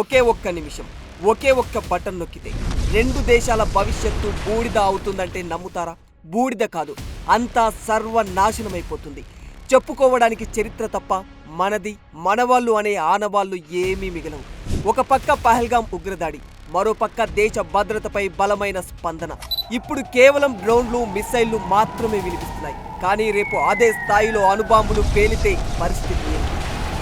ఒకే ఒక్క నిమిషం, ఒకే ఒక్క బటన్ నొక్కితే రెండు దేశాల భవిష్యత్తు బూడిద అవుతుందంటే నమ్ముతారా? బూడిద కాదు, అంతా సర్వనాశనమైపోతుంది. చెప్పుకోవడానికి చరిత్ర తప్ప మనది, మనవాళ్ళు అనే ఆనవాళ్లు ఏమీ మిగలవు. ఒక పక్క పహల్గాం ఉగ్రదాడి, మరో పక్క దేశ భద్రతపై బలమైన స్పందన. ఇప్పుడు కేవలం డ్రోన్లు, మిసైళ్లు మాత్రమే వినిపిస్తున్నాయి. కానీ రేపు అదే స్థాయిలో అణుబాంబులు పేలితే పరిస్థితి ఏంటి?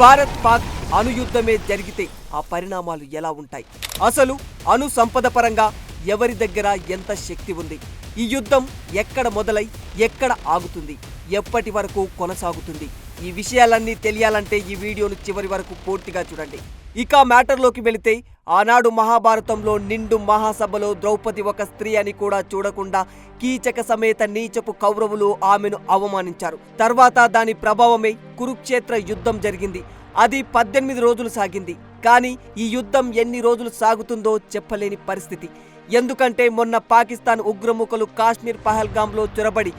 భారత్ పాక్ అణుయుద్ధమే జరిగితే ఆ పరిణామాలు ఎలా ఉంటాయి? అసలు అణు సంపద పరంగా ఎవరి దగ్గర ఎంత శక్తి ఉంది? ఈ యుద్ధం ఎక్కడ మొదలై ఎక్కడ ఆగుతుంది? ఎప్పటి వరకు కొనసాగుతుంది? ఈ విషయాలన్నీ తెలియాలంటే ఈ వీడియోను చివరి వరకు పూర్తిగా చూడండి. ఇక మ్యాటర్లోకి వెళితే, ఆనాడు మహాభారతంలో నిండు మహాసభలో ద్రౌపది ఒక స్త్రీ అని కూడా చూడకుండా కీచక సమేత నీచపు కౌరవులు ఆమెను అవమానించారు. తర్వాత దాని ప్రభావమే కురుక్షేత్ర యుద్ధం జరిగింది. అది 18 రోజులు సాగింది. కానీ ఈ యుద్ధం ఎన్ని రోజులు సాగుతుందో చెప్పలేని పరిస్థితి. ఎందుకంటే మొన్న పాకిస్తాన్ ఉగ్రముఖలు కాశ్మీర్ పహల్గాంలో చొరబడి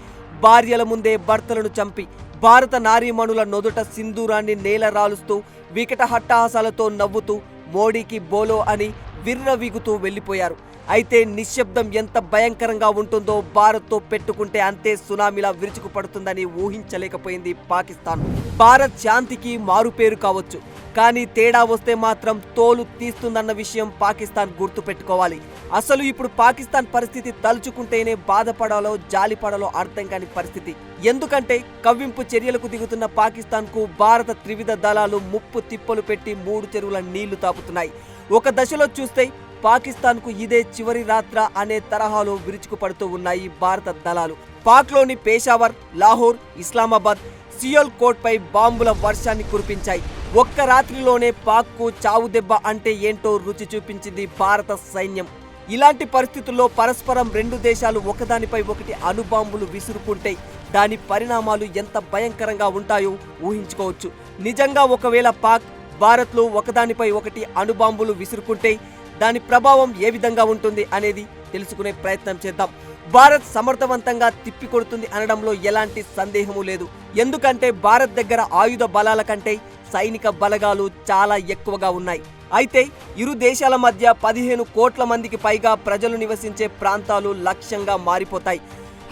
భార్యల ముందే భర్తలను చంపి భారత నారీమణుల నొదుట సింధూరాన్ని నేల రాలుస్తూ వికట హట్టహాసాలతో నవ్వుతూ మోడీకి బోలో అని విర్రవీగుతూ వెళ్లిపోయారు. అయితే నిశ్శబ్దం ఎంత భయంకరంగా ఉంటుందో భారత్తో పెట్టుకుంటే అంతే సునామీలా విరుచుకుపడుతుందని ఊహించలేకపోయింది పాకిస్తాన్. భారత్ శాంతికి మారుపేరు కావచ్చు, కానీ తేడా వస్తే మాత్రం తోలు తీస్తుందన్న విషయం పాకిస్తాన్ గుర్తు పెట్టుకోవాలి. అసలు ఇప్పుడు పాకిస్తాన్ పరిస్థితి తలుచుకుంటేనే బాధపడాలో జాలిపడాలో అర్థం కాని పరిస్థితి. ఎందుకంటే కవ్వింపు చర్యలకు దిగుతున్న పాకిస్తాన్ కు భారత త్రివిధ దళాలు ముప్పు తిప్పలు పెట్టి 3 చెరువుల నీళ్లు తాపుతున్నాయి. ఒక దశలో చూస్తే పాకిస్తాన్ కు ఇదే చివరి రాత్ర అనే తరహాలో విరుచుకుపడుతూ ఉన్నాయి భారత దళాలు. పాక్లోని పేషావర్, లాహోర్, ఇస్లామాబాద్, సియోల్ కోట్పై బాంబుల వర్షాన్ని కురిపించాయి. ఒక్క రాత్రిలోనే పాక్కు చావు దెబ్బ అంటే ఏంటో రుచి చూపించింది భారత సైన్యం. ఇలాంటి పరిస్థితుల్లో పరస్పరం రెండు దేశాలు ఒకదానిపై ఒకటి అణుబాంబులు విసురుకుంటే దాని పరిణామాలు ఎంత భయంకరంగా ఉంటాయో ఊహించుకోవచ్చు. నిజంగా ఒకవేళ పాక్, భారత్లు ఒకదానిపై ఒకటి అణుబాంబులు విసురుకుంటే దాని ప్రభావం ఏ విధంగా ఉంటుంది అనేది తెలుసుకునే ప్రయత్నం చేద్దాం. భారత్ సమర్థవంతంగా తిప్పికొడుతుంది అనడంలో ఎలాంటి సందేహము లేదు. ఎందుకంటే భారత్ దగ్గర ఆయుధ బలాల కంటే సైనిక బలగాలు చాలా ఎక్కువగా ఉన్నాయి. అయితే ఇరు దేశాల మధ్య 15 కోట్ల మందికి పైగా ప్రజలు నివసించే ప్రాంతాలు లక్ష్యంగా మారిపోతాయి.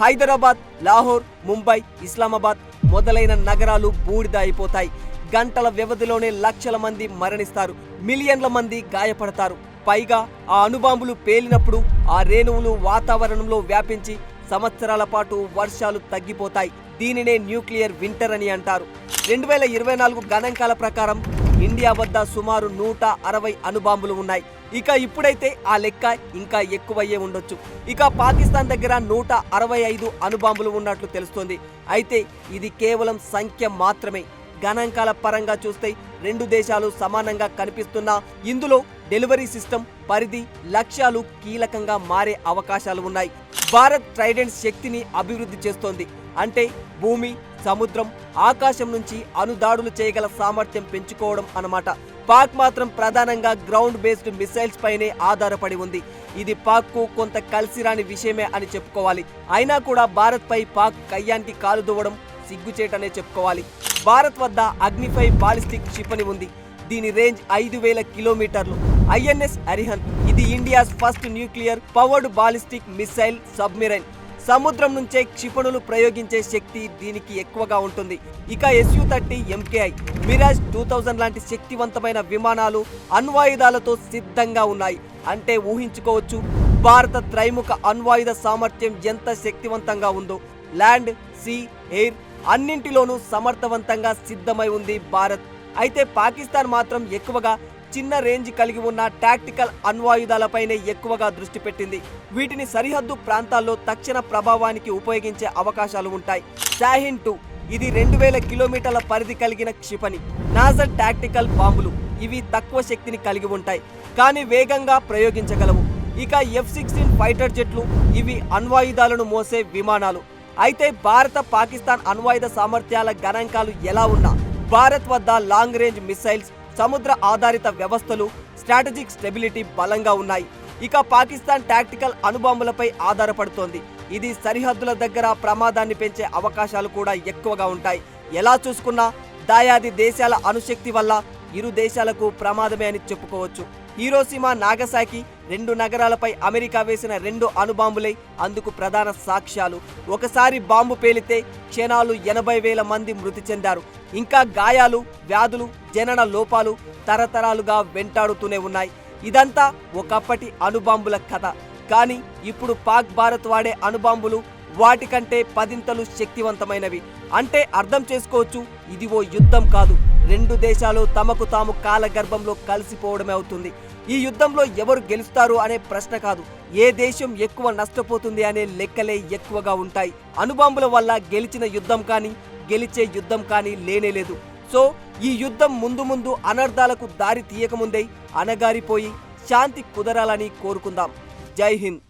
హైదరాబాద్, లాహోర్, ముంబై, ఇస్లామాబాద్ మొదలైన నగరాలు బూడిద అయిపోతాయి. గంటల వ్యవధిలోనే లక్షల మంది మరణిస్తారు, మిలియన్ల మంది గాయపడతారు. పైగా ఆ అణుబాంబులు పేలినప్పుడు ఆ రేణువులు వాతావరణంలో వ్యాపించి సంవత్సరాల పాటు వర్షాలు తగ్గిపోతాయి. దీనినే న్యూక్లియర్ వింటర్ అని అంటారు. 2024 గణాంకాల ప్రకారం ఇండియా వద్ద సుమారు 160 అణుబాంబులు ఉన్నాయి. ఇక ఇప్పుడైతే ఆ లెక్క ఇంకా ఎక్కువయ్యే ఉండొచ్చు. ఇక పాకిస్తాన్ దగ్గర 165 అణుబాంబులు ఉన్నట్లు తెలుస్తోంది. అయితే ఇది కేవలం సంఖ్య మాత్రమే. గణాంకాల పరంగా చూస్తే రెండు దేశాలు సమానంగా కనిపిస్తున్నా ఇందులో డెలివరీ సిస్టమ్, పరిధి, లక్ష్యాలు కీలకంగా మారే అవకాశాలు ఉన్నాయి. భారత్ ట్రైడెంట్ శక్తిని అభివృద్ధి చేస్తోంది. అంటే భూమి, సముద్రం, ఆకాశం నుంచి అణుదాడులు చేయగల సామర్థ్యం పెంచుకోవడం అన్నమాట. పాక్ మాత్రం ప్రధానంగా గ్రౌండ్ బేస్డ్ మిసైల్స్ పైనే ఆధారపడి ఉంది. ఇది పాక్ కు కొంత కలిసిరాని విషయమే అని చెప్పుకోవాలి. అయినా కూడా భారత్ పై పాక్ కయ్యానికి కాలు దువ్వడం సిగ్గుచేటనే చెప్పుకోవాలి. భారత్ వద్ద అగ్ని-5 బాలిస్టిక్ క్షిపణి ఉంది. దీని రేంజ్ 5000 కిలోమీటర్లు. INS అరిహంత్ ఇది India's first nuclear powered ballistic missile submarine. సముద్రం నుంచే క్షిపణులు ప్రయోగించే శక్తి దీనికి ఎక్కువగా ఉంటుంది. ఇక Su-30 MKI, మిరాజ్ 2000 లాంటి శక్తివంతమైన విమానాలు అణ్వాయుధాలతో సిద్ధంగా ఉన్నాయి. అంటే ఊహించుకోవచ్చు భారత త్రైముఖ అణ్వాయుధ సామర్థ్యం ఎంత శక్తివంతంగా ఉందో. ల్యాండ్, సీ, ఎయిర్ అన్నింటిలోనూ సమర్థవంతంగా సిద్ధమై ఉంది భారత్. అయితే పాకిస్తాన్ మాత్రం ఎక్కువగా చిన్న రేంజ్ కలిగి ఉన్న టాక్టికల్ అణ్వాయుధాలపైనే ఎక్కువగా దృష్టి పెట్టింది. వీటిని సరిహద్దు ప్రాంతాల్లో తక్షణ ప్రభావానికి ఉపయోగించే అవకాశాలు ఉంటాయి. షాహీన్ 2 ఇది 2000 కిలోమీటర్ల పరిధి కలిగిన క్షిపణి. నాజర్ టాక్టికల్ బాంబులు ఇవి తక్కువ శక్తిని కలిగి ఉంటాయి, కానీ వేగంగా ప్రయోగించగలవు. ఇక F-16 ఫైటర్ జెట్లు ఇవి అణ్వాయుధాలను మోసే విమానాలు. అయితే భారత, పాకిస్తాన్ అణ్వాయుధ సామర్థ్యాల గణాంకాలు ఎలా ఉన్నా భారత్ వద్ద లాంగ్ రేంజ్ మిసైల్స్, సముద్ర ఆధారిత వ్యవస్థలు, స్ట్రాటజిక్ స్టెబిలిటీ బలంగా ఉన్నాయి. ఇక పాకిస్తాన్ టాక్టికల్ అణుబాంబులపై ఆధారపడుతోంది. ఇది సరిహద్దుల దగ్గర ప్రమాదాన్ని పెంచే అవకాశాలు కూడా ఎక్కువగా ఉంటాయి. ఎలా చూసుకున్నా దాయాది దేశాల అణుశక్తి వల్ల ఇరు దేశాలకు ప్రమాదమే అని చెప్పుకోవచ్చు. హీరోషిమా, నాగసాకి 2 నగరాలపై అమెరికా వేసిన 2 అణుబాంబులే అందుకు ప్రధాన సాక్ష్యాలు. ఒకసారి బాంబు పేలితే క్షణాలు 80,000 మంది మృతి చెందారు. ఇంకా గాయాలు, వ్యాధులు, జనన లోపాలు తరతరాలుగా వెంటాడుతూనే ఉన్నాయి. ఇదంతా ఒకప్పటి అణుబాంబుల కథ. కానీ ఇప్పుడు పాక్ భారత్ వాడే అణుబాంబులు వాటికంటే 10 శక్తివంతమైనవి. అంటే అర్థం చేసుకోవచ్చు, ఇది ఓ యుద్ధం కాదు, 2 దేశాలు తమకు తాము కాలగర్భంలో కలిసిపోవడమే అవుతుంది. ఈ యుద్ధంలో ఎవరు గెలుస్తారు అనే ప్రశ్న కాదు, ఏ దేశం ఎక్కువ నష్టపోతుంది అనే లెక్కలే ఎక్కువగా ఉంటాయి. అణుబాంబుల వల్ల గెలిచిన యుద్ధం కానీ గెలిచే యుద్ధం కానీ లేనేలేదు. సో ఈ యుద్ధం ముందు అనర్థాలకు దారి తీయకముందే అణగారిపోయి శాంతి కుదరాలని కోరుకుందాం. జై Hind.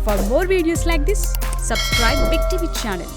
For more videos like this, subscribe Big TV channel.